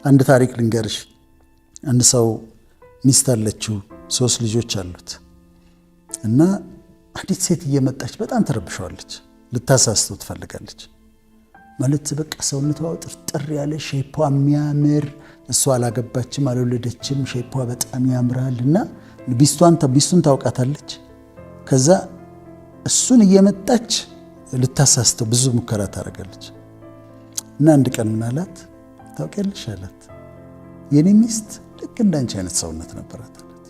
አንድ ታሪክ ልንገርሽ። አንድ ሰው ሚስት አለችው፣ 3 ልጆች አሉት እና አንዲት ሴት እየመጣች በጣም ተረብሸዋለች። ልታሳስተው ትፈልጋለች። ማለት በቃ ሰውነቷ ጥርጥር ያለ ሼፓ የሚያምር፣ እሷ አላገባችም አልወለደችም፣ ሼፓ በጣም ያምራል እና ሚስቱን ታውቃታለች። ከዛ እሱን እየመጣች ልታሳስተው ብዙ ሙከራ ታደርጋለች እና አንድ ቀን ምን አላት ታውቂያለሽ አላት፣ የኔ ሚስት ልክ እንዳንቺ አይነት ሰውነት ነበራት አላት።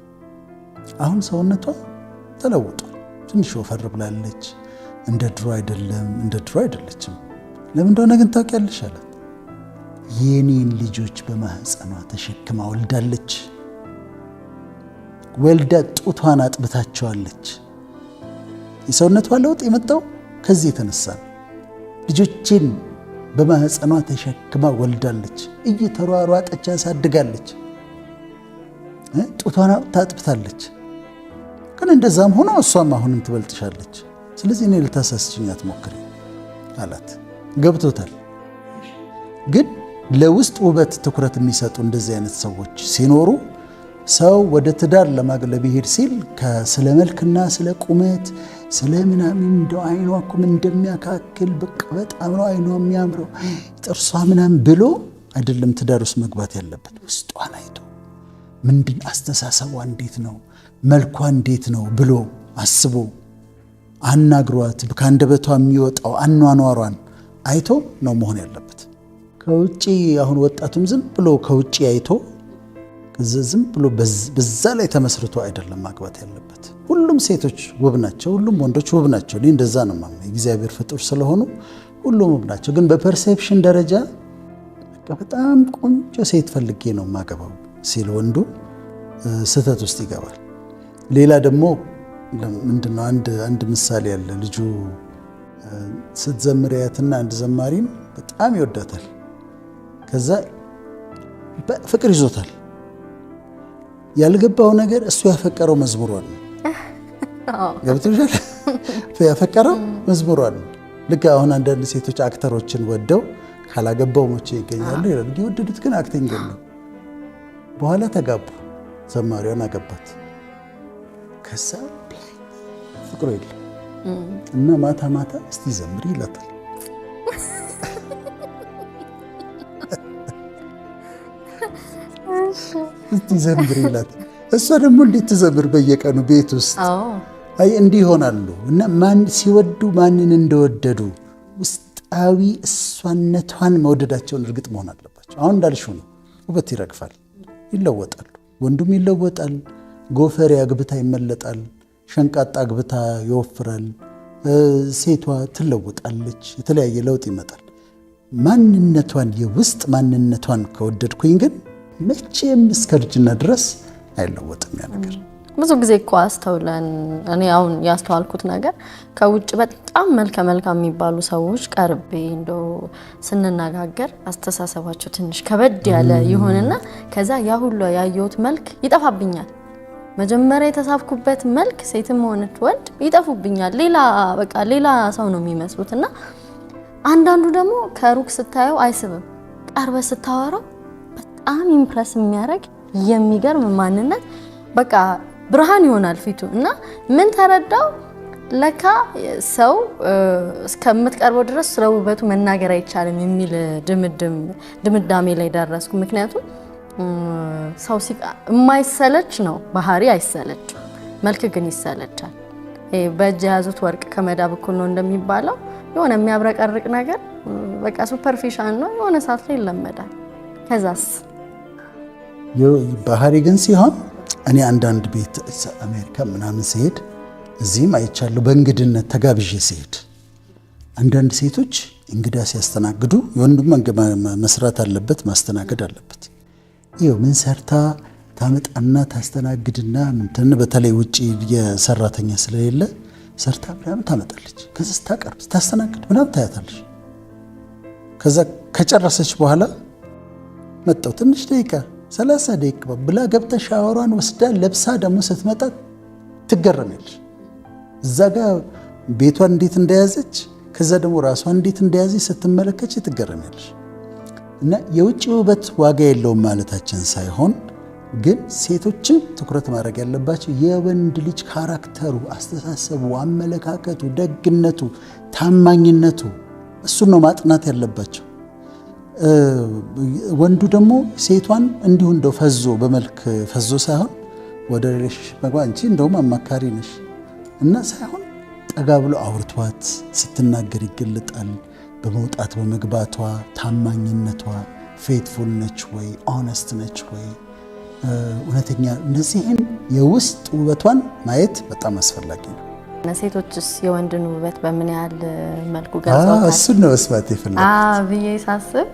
አሁን ሰውነቷ ተለውጧል፣ ትንሽ ወፈር ብላለች፣ እንደ ድሮ አይደለችም። ለምን እንደሆነ ግን ታውቂያለሽ አላት፣ የኔን ልጆች በማህፀኗ ተሸክማ ወልዳለች። ወልዳ ጡቷን አጥብታቸዋለች። የሰውነቷ ለውጥ የመጣው ከዚህ የተነሳ ልጆችን በማህፀኗ ተሸክማ ወልዳለች። እየተሯሯጠች ያሳድጋለች። ጡቷን ታጥብታለች። ግን እንደዛም ሆኖ እሷም አሁንም ትበልጥሻለች። ስለዚህ እኔ ልታሳስችኝ አትሞክሪ አላት። ገብቶታል። ግን ለውስጥ ውበት ትኩረት የሚሰጡ እንደዚህ አይነት ሰዎች ሲኖሩ ሰው ወደ ትዳር ለማግለብ ይሄድ ሲል ስለ መልክና ስለ ቁመት ስለ ምናምን እንደው አይኗ እኮ ምን እንደሚያካክል በቃ በጣም ነው አይኗ የሚያምረው ጥርሷ ምናምን ብሎ አይደለም ትዳር ውስጥ መግባት ያለበት። ውስጧን አይቶ ምንድን አስተሳሰቧ እንዴት ነው መልኳ እንዴት ነው ብሎ አስቦ አናግሯት ከአንደበቷ የሚወጣው አኗኗሯን አይቶ ነው መሆን ያለበት። ከውጪ አሁን ወጣቱም ዝም ብሎ ከውጪ አይቶ ዝም ብሎ በዛ ላይ ተመስርቶ አይደለም ማግባት ያለበት። ሁሉም ሴቶች ውብ ናቸው፣ ሁሉም ወንዶች ውብ ናቸው። እኔ እንደዛ ነው ማምነው። የእግዚአብሔር ፍጡር ስለሆኑ ሁሉም ውብ ናቸው። ግን በፐርሴፕሽን ደረጃ በጣም ቆንጆ ሴት ፈልጌ ነው ማገባው ሲል ወንዱ ስህተት ውስጥ ይገባል። ሌላ ደግሞ ምንድነው አንድ ምሳሌ ያለ ልጁ ስትዘምር ያትና አንድ ዘማሪን በጣም ይወዳታል። ከዛ ፍቅር ይዞታል። ያልገባው ነገር እሱ ያፈቀረው መዝሙሯን ነው። ገብቶሻል? ያፈቀረው መዝሙሯን ነው። ልክ አሁን አንዳንድ ሴቶች አክተሮችን ወደው ካላገባው መቼ ይገኛሉ ይላሉ። የወደዱት ግን አክቲንግ ነው። በኋላ ተጋቡ። ዘማሪዋን አገባት። ከዛ ፍቅሩ የለም እና ማታ ማታ እስቲ ዘምሪ ይላታል። እስቲ ዘምሪ ይላታል። እሷ ደግሞ እንዴት ትዘምር በየቀኑ ቤት ውስጥ? አይ እንዲህ ይሆናሉ። እና ማን ሲወዱ ማንን እንደወደዱ ውስጣዊ እሷነቷን መውደዳቸውን እርግጥ መሆን አለባቸው። አሁን እንዳልሽው ነው። ውበት ይረግፋል፣ ይለወጣሉ። ወንዱም ይለወጣል። ጎፈሬ አግብታ ይመለጣል። ሸንቃጣ አግብታ ይወፍራል። ሴቷ ትለወጣለች። የተለያየ ለውጥ ይመጣል። ማንነቷን የውስጥ ማንነቷን ከወደድኩኝ ግን መቼም እስከ ልጅና ድረስ አይለወጥም ያ ነገር። ብዙ ጊዜ እኮ አስተውለን እኔ አሁን ያስተዋልኩት ነገር ከውጭ በጣም መልካም የሚባሉ ሰዎች ቀርቤ እንደው ስንነጋገር አስተሳሰባቸው ትንሽ ከበድ ያለ ይሆንና ከዛ ያ ሁሉ ያየሁት መልክ ይጠፋብኛል። መጀመሪያ የተሳብኩበት መልክ ሴትም ሆነች ወንድ ይጠፉብኛል። ሌላ ሰው ነው የሚመስሉትና አንዳንዱ ደግሞ ከሩቅ ስታየው አይስብም፣ ቀርበ ስታወራው በጣም ኢምፕረስ የሚያደርግ የሚገርም ማንነት በቃ ብርሃን ይሆናል ፊቱ። እና ምን ተረዳው ለካ ሰው እስከምትቀርበው ድረስ ስለ ውበቱ መናገር አይቻልም የሚል ድምዳሜ ላይ ደረስኩ። ምክንያቱም ሰው የማይሰለች ነው ባህሪ አይሰለችም፣ መልክ ግን ይሰለቻል። በእጅ የያዙት ወርቅ ከመዳብ እኩል ነው እንደሚባለው የሆነ የሚያብረቀርቅ ነገር በቃ ሱፐርፊሻል ነው፣ የሆነ ሰዓት ላይ ይለመዳል። ከዛስ ባህሪ ግን ሲሆን እኔ አንዳንድ ቤት አሜሪካ ምናምን ሲሄድ እዚህም አይቻለሁ። በእንግድነት ተጋብዤ ሲሄድ አንዳንድ ሴቶች እንግዳ ሲያስተናግዱ የወንዱም መስራት አለበት፣ ማስተናገድ አለበት። ይኸው ምን ሰርታ ታመጣና ታስተናግድና እንትን በተለይ ውጪ የሰራተኛ ስለሌለ ሰርታ ምናምን ታመጣለች። ከዛ ስታቀርብ ስታስተናግድ ምናምን ታያታለች። ከዛ ከጨረሰች በኋላ መጣው ትንሽ ደቂቃ 30 ደቂቃ ብላ ገብታ ሻወሯን ወስዳ ለብሳ ደግሞ ስትመጣ ትገረማለች። እዛ ጋር ቤቷን እንዴት እንደያዘች ከዛ ደግሞ ራሷን እንዴት እንደያዘች ስትመለከች ትገረማለች። እና የውጭ ውበት ዋጋ የለውም ማለታችን ሳይሆን ግን ሴቶችን ትኩረት ማድረግ ያለባቸው የወንድ ልጅ ካራክተሩ፣ አስተሳሰቡ፣ አመለካከቱ፣ ደግነቱ፣ ታማኝነቱ እሱን ነው ማጥናት ያለባቸው። ወንዱ ደግሞ ሴቷን እንዲሁ እንደው ፈዞ በመልክ ፈዞ ሳይሆን ወደ ሪሌሽንሺፕ መግባት አንቺ እንደውም አማካሪ ነሽ እና ሳይሆን ጠጋ ብሎ አውርቷት ስትናገር ይገለጣል። በመውጣት በመግባቷ ታማኝነቷ፣ ፌትፉል ነች ወይ፣ ኦነስት ነች ወይ፣ እውነተኛ፣ እነዚህን የውስጥ ውበቷን ማየት በጣም አስፈላጊ ነው። ሴቶችስ የወንድን ውበት በምን ያህል መልኩ ገልጸውታል? እሱን ነው መስማት የፈለኩት ብዬ ሳስብ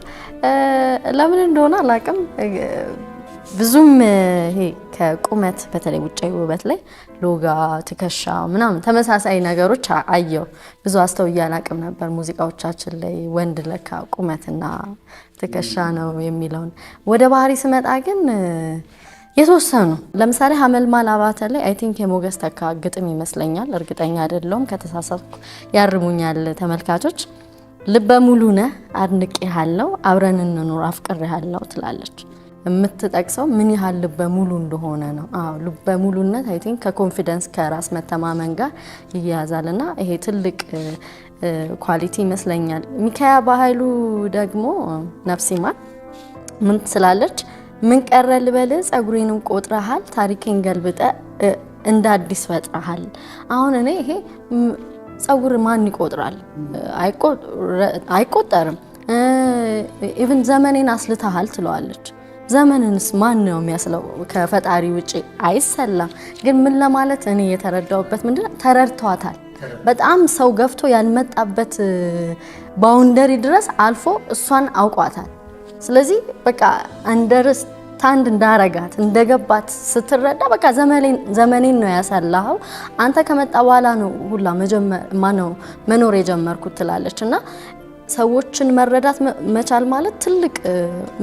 ለምን እንደሆነ አላውቅም። ብዙም ይሄ ከቁመት በተለይ ውጫዊ ውበት ላይ ሎጋ፣ ትከሻ ምናምን ተመሳሳይ ነገሮች አየው። ብዙ አስተውዬ አላውቅም ነበር ሙዚቃዎቻችን ላይ ወንድ ለካ ቁመትና ትከሻ ነው የሚለውን። ወደ ባህሪ ስመጣ ግን የተወሰኑ ለምሳሌ ሀመልማል አባተ ላይ አይ ቲንክ የሞገስ ተካ ግጥም ይመስለኛል፣ እርግጠኛ አይደለሁም፣ ከተሳሳትኩ ያርሙኛል ተመልካቾች። ልበ ሙሉ ነህ አድንቄሃለሁ፣ አብረን እንኑር አፍቅሬሃለሁ ትላለች። የምትጠቅሰው ምን ያህል ልበ ሙሉ እንደሆነ ነው። ልበ ሙሉነት አይ ቲንክ ከኮንፊደንስ ከራስ መተማመን ጋር ይያያዛልና ይሄ ትልቅ ኳሊቲ ይመስለኛል። ሚካያ በኃይሉ ደግሞ ነፍስ ይማር ምን ትላለች? ምን ቀረ ልበል ጸጉሬንም ቆጥረሃል፣ ታሪኬን ገልብጠ እንደ አዲስ ፈጥረሃል። አሁን እኔ ይሄ ጸጉር ማን ይቆጥራል? አይቆጠርም። ኢቭን ዘመኔን አስልተሃል ትለዋለች። ዘመንንስ ማን ነው የሚያስለው? ከፈጣሪ ውጪ አይሰላም። ግን ምን ለማለት እኔ የተረዳውበት ምንድነው፣ ተረድቷታል። በጣም ሰው ገፍቶ ያልመጣበት ባውንደሪ ድረስ አልፎ እሷን አውቋታል። ስለዚህ በቃ አንደርስታንድ እንዳረጋት እንደገባት ስትረዳ በቃ ዘመኔን ነው ያሳላኸው፣ አንተ ከመጣ በኋላ ነው ሁላ መኖር የጀመርኩት ትላለች። እና ሰዎችን መረዳት መቻል ማለት ትልቅ፣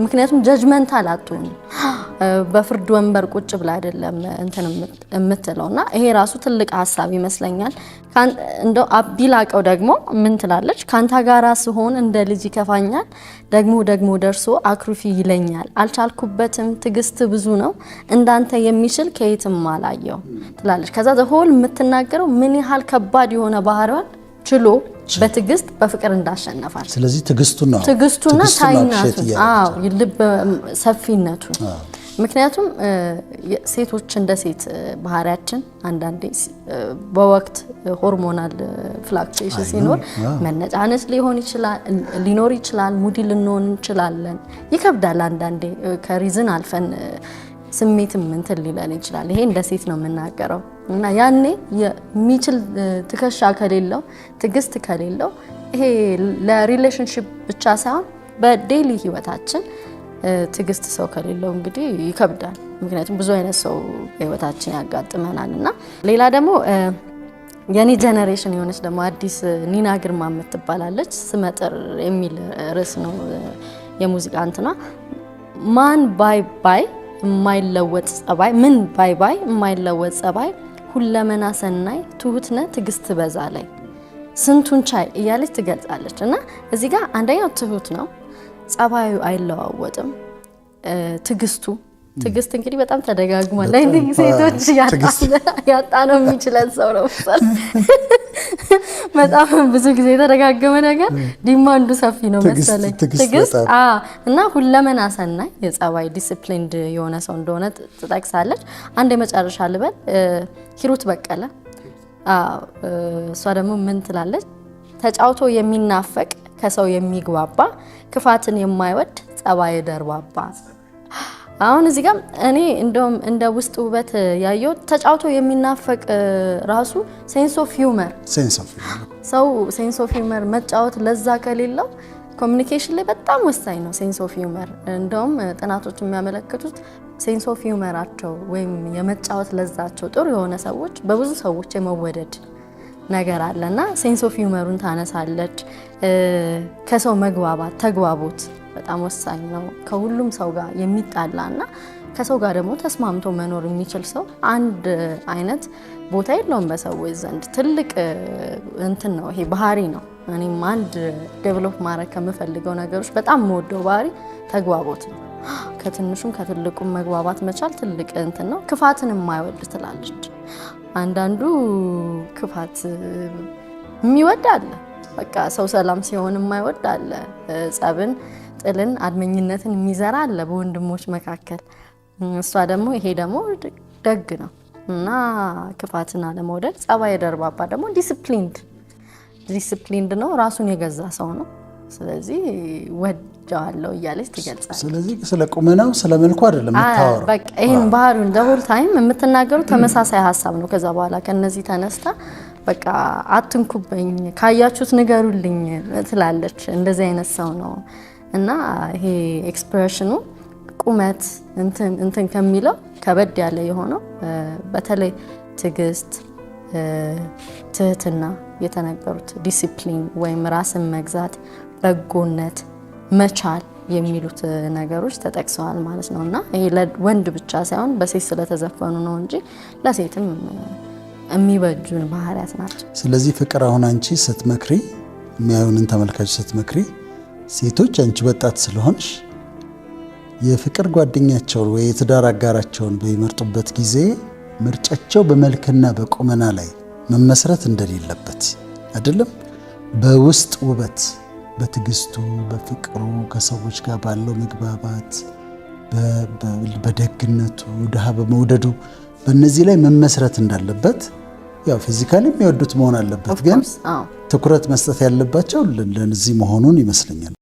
ምክንያቱም ጀጅመንታል አትሆን፣ በፍርድ ወንበር ቁጭ ብላ አይደለም እንትን የምትለውና ይሄ ራሱ ትልቅ ሀሳብ ይመስለኛል። እንደው ቢላቀው ደግሞ ምን ትላለች? ካንተ ጋራ ስሆን እንደ ልጅ ይከፋኛል፣ ደግሞ ደርሶ አክሩፊ ይለኛል፣ አልቻልኩበትም፣ ትዕግስት ብዙ ነው፣ እንዳንተ የሚችል ከየትም አላየው ትላለች። ከዛ ዘሆል የምትናገረው ምን ያህል ከባድ የሆነ ባህሪዋን ችሎ በትዕግስት በፍቅር እንዳሸነፋል። ስለዚህ ትዕግስቱና ታይናቱ፣ ልብ ሰፊነቱ። ምክንያቱም ሴቶች እንደ ሴት ባህሪያችን አንዳንዴ በወቅት ሆርሞናል ፍላክቹዌሽን ሲኖር መነጫነጭ ሊኖር ይችላል፣ ሙዲ ልንሆን እንችላለን። ይከብዳል አንዳንዴ ከሪዝን አልፈን ስሜትም እንትን ሊለን ይችላል። ይሄ እንደ ሴት ነው የምናገረው። እና ያኔ የሚችል ትከሻ ከሌለው፣ ትዕግስት ከሌለው ይሄ ለሪሌሽንሺፕ ብቻ ሳይሆን በዴይሊ ህይወታችን ትዕግስት ሰው ከሌለው እንግዲህ ይከብዳል። ምክንያቱም ብዙ አይነት ሰው በህይወታችን ያጋጥመናል። እና ሌላ ደግሞ የኔ ጀነሬሽን የሆነች ደግሞ አዲስ ኒና ግርማ የምትባላለች፣ ስመጥር የሚል ርዕስ ነው የሙዚቃ እንትና። ማን ባይ ባይ የማይለወጥ ጸባይ፣ ምን ባይ ባይ የማይለወጥ ጸባይ፣ ሁለመና ሰናይ፣ ትሁትነ ትዕግስት በዛ ላይ ስንቱን ቻይ እያለች ትገልጻለች። እና እዚህ ጋር አንደኛው ትሁት ነው፣ ጸባዩ አይለዋወጥም። ትዕግስት እንግዲህ በጣም ተደጋግሟል። አይ ቲንክ ሴቶች ያጣ ነው የሚችለን ሰው ነው በጣም ብዙ ጊዜ የተደጋገመ ነገር ዲማንዱ ሰፊ ነው መሰለኝ። ትዕግስት እና ሁለመና ሰናይ የጸባይ ዲሲፕሊንድ የሆነ ሰው እንደሆነ ትጠቅሳለች። አንድ የመጨረሻ ልበል፣ ሂሩት በቀለ እሷ ደግሞ ምን ትላለች? ተጫውቶ የሚናፈቅ ከሰው የሚግባባ ክፋትን የማይወድ ጸባይ ደርባባ። አሁን እዚህ ጋር እኔ እንደውም እንደ ውስጥ ውበት ያየው ተጫውቶ የሚናፈቅ ራሱ ሴንስ ኦፍ ሂውመር ሰው ሴንስ ኦፍ ሂውመር መጫወት ለዛ ከሌለው ኮሚኒኬሽን ላይ በጣም ወሳኝ ነው ሴንስ ኦፍ ሂውመር። እንደውም ጥናቶች የሚያመለክቱት ሴንስ ኦፍ ሂውመራቸው ወይም የመጫወት ለዛቸው ጥሩ የሆነ ሰዎች በብዙ ሰዎች የመወደድ ነገር አለና ሴንስ ኦፍ ሂውመሩን ታነሳለች። ከሰው መግባባት ተግባቦት በጣም ወሳኝ ነው። ከሁሉም ሰው ጋር የሚጣላና ከሰው ጋር ደግሞ ተስማምቶ መኖር የሚችል ሰው አንድ አይነት ቦታ የለውም በሰዎች ዘንድ። ትልቅ እንትን ነው ይሄ ባህሪ ነው። እኔም አንድ ዴቨሎፕ ማድረግ ከምፈልገው ነገሮች በጣም የምወደው ባህሪ ተግባቦት ነው። ከትንሹም ከትልቁም መግባባት መቻል ትልቅ እንትን ነው። ክፋትን የማይወድ ትላለች። አንዳንዱ ክፋት የሚወድ አለ። በቃ ሰው ሰላም ሲሆን የማይወድ አለ። ጸብን፣ ጥልን፣ አድመኝነትን የሚዘራ አለ በወንድሞች መካከል። እሷ ደግሞ ይሄ ደግሞ ደግ ነው እና ክፋትን አለመውደድ። ጸባይ ደርባባ ደግሞ ዲሲፕሊንድ ነው። ራሱን የገዛ ሰው ነው። ስለዚህ ወደዋለሁ እያለች ትገልጻለች። ስለዚህ ስለ ቁመናው ስለ መልኩ አይደለም የምታወራው። በቃ ይሄን ባህሪውን ዘሆል ታይም የምትናገሩ ተመሳሳይ ሀሳብ ነው። ከዛ በኋላ ከነዚህ ተነስታ በቃ አትንኩበኝ፣ ካያችሁት ንገሩልኝ ትላለች። እንደዚህ አይነት ሰው ነው እና ይሄ ኤክስፕሬሽኑ ቁመት እንትን ከሚለው ከበድ ያለ የሆነው በተለይ ትዕግስት፣ ትህትና የተነገሩት ዲሲፕሊን ወይም ራስን መግዛት፣ በጎነት፣ መቻል የሚሉት ነገሮች ተጠቅሰዋል ማለት ነው እና ይሄ ለወንድ ብቻ ሳይሆን በሴት ስለተዘፈኑ ነው እንጂ ለሴትም የሚበጁን ባህሪያት ናቸው። ስለዚህ ፍቅር አሁን አንቺ ስትመክሪ፣ የሚያዩንን ተመልካች ስትመክሪ፣ ሴቶች አንቺ ወጣት ስለሆንሽ የፍቅር ጓደኛቸውን ወይ የትዳር አጋራቸውን በሚመርጡበት ጊዜ ምርጫቸው በመልክና በቁመና ላይ መመስረት እንደሌለበት አይደለም፣ በውስጥ ውበት፣ በትዕግስቱ፣ በፍቅሩ፣ ከሰዎች ጋር ባለው መግባባት፣ በደግነቱ፣ ድሃ በመውደዱ በእነዚህ ላይ መመስረት እንዳለበት ያው ፊዚካሊ የሚወዱት መሆን አለበት፣ ግን ትኩረት መስጠት ያለባቸው ለዚህ መሆኑን ይመስለኛል።